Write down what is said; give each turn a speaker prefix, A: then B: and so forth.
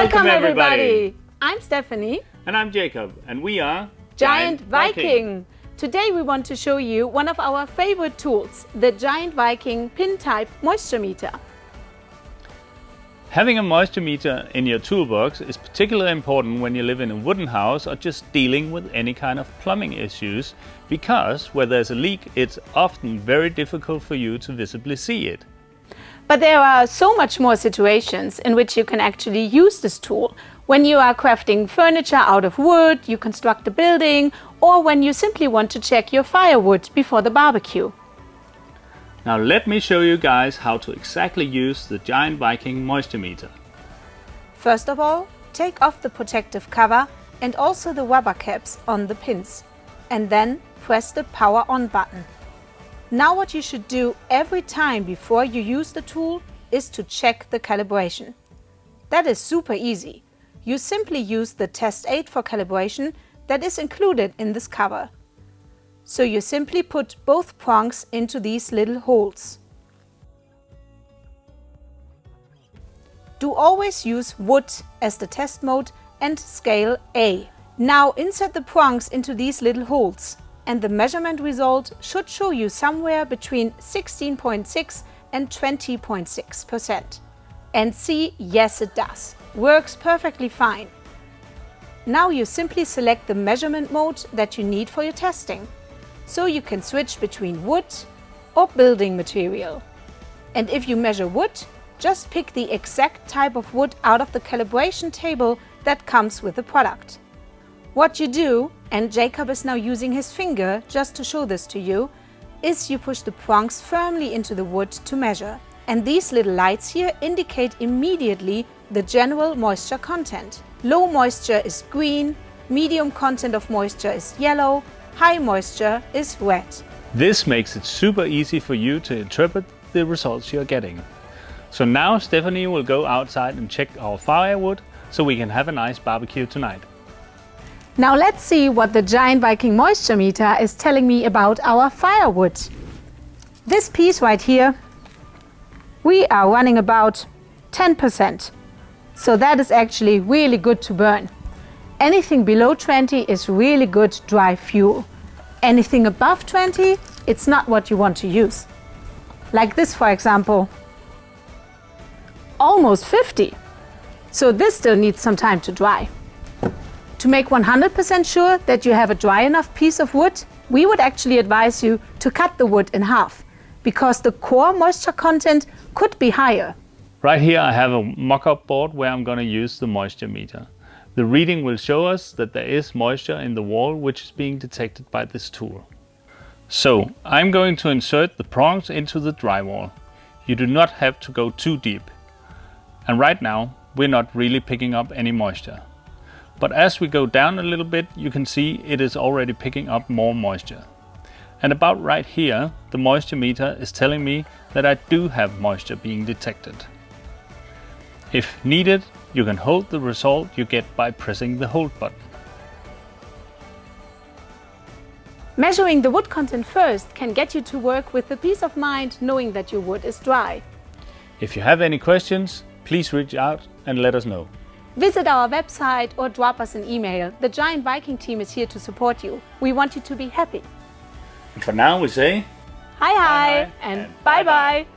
A: Welcome everybody! I'm Stephanie.
B: And I'm Jacob, and we are
A: Giant Viking. Today we want to show you one of our favorite tools, the Giant Viking pin-type moisture meter.
B: Having a moisture meter in your toolbox is particularly important when you live in a wooden house or just dealing with any kind of plumbing issues, because where there's a leak, it's often very difficult for you to visibly see it.
A: But there are so much more situations in which you can actually use this tool. When you are crafting furniture out of wood, you construct a building, or when you simply want to check your firewood before the barbecue.
B: Now let me show you guys how to exactly use the Giant Viking moisture meter.
A: First of all, take off the protective cover and also the rubber caps on the pins, and then press the power on button. Now what you should do every time before you use the tool is to check the calibration. That is super easy. You simply use the test aid for calibration that is included in this cover. So you simply put both prongs into these little holes. Do always use wood as the test mode and scale A. Now insert the prongs into these little holes, and the measurement result should show you somewhere between 16.6 and 20.6%. And see, yes it does. Works perfectly fine. Now you simply select the measurement mode that you need for your testing. So you can switch between wood or building material. And if you measure wood, just pick the exact type of wood out of the calibration table that comes with the product. What you do, and Jacob is now using his finger just to show this to you, is you push the prongs firmly into the wood to measure. And these little lights here indicate immediately the general moisture content. Low moisture is green, medium content of moisture is yellow, high moisture is red.
B: This makes it super easy for you to interpret the results you're getting. So now Stephanie will go outside and check our firewood so we can have a nice barbecue tonight.
A: Now let's see what the Giant Viking moisture meter is telling me about our firewood. This piece right here, we are running about 10%. So that is actually really good to burn. Anything below 20 is really good dry fuel. Anything above 20, it's not what you want to use. Like this, for example, almost 50. So this still needs some time to dry. To make 100% sure that you have a dry enough piece of wood, we would actually advise you to cut the wood in half, because the core moisture content could be higher.
B: Right here I have a mock-up board where I'm going to use the moisture meter. The reading will show us that there is moisture in the wall which is being detected by this tool. So I'm going to insert the prongs into the drywall. You do not have to go too deep. And right now we're not really picking up any moisture. But as we go down a little bit, you can see it is already picking up more moisture. And about right here, the moisture meter is telling me that I do have moisture being detected. If needed, you can hold the result you get by pressing the hold button.
A: Measuring the wood content first can get you to work with the peace of mind knowing that your wood is dry.
B: If you have any questions, please reach out and let us know.
A: Visit our website or drop us an email. The Giant Viking team is here to support you. We want you to be happy.
B: And for now we say
A: hi and bye bye.